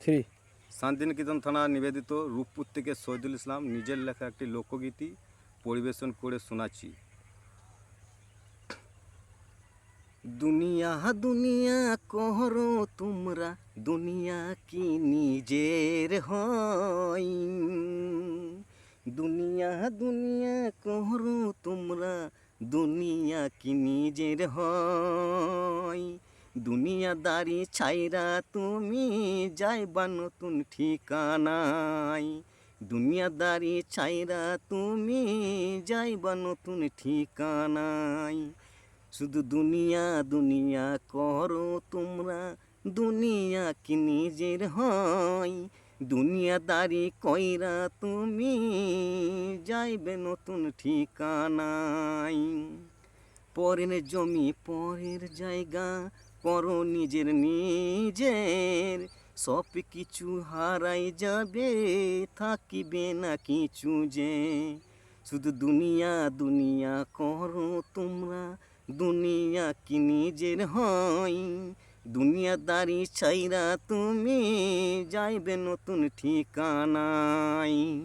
Three. Santiniketan থানা নিবেদিত রূপপুর থেকে শহীদুল ইসলাম নিজের লেখা একটি লোকগীতি পরিবেশন করে শোনাচ্ছি। দুনিয়া দুনিয়া কহরো তোমরা, দুনিয়া কি নিজের হয়? দুনিয়া দুনিয়া কহরো তোমরা, দুনিয়া কি নিজের হয়? দুনিয়াদারি ছাইরা তুমি যাইবা নতুন ঠিকানায়। দুনিয়াদারি ছাইরা তুমি যাইবা নতুন ঠিকানায়। শুধু দুনিয়া দুনিয়া করো তোমরা, দুনিয়া কি নিজের হয়? দুনিয়াদারি কইরা তুমি যাইবে নতুন ঠিকানায়। পরের জমি পরের জায়গা করো নিজের নিজের, সব কিছু হারাই যাবে, থাকিবে না কিছু যে। শুধু দুনিয়া দুনিয়া করো তোমরা, দুনিয়া কি নিজের হয়? দুনিয়াদারি ছাইরা তুমি যাইবে নতুন ঠিকানায়।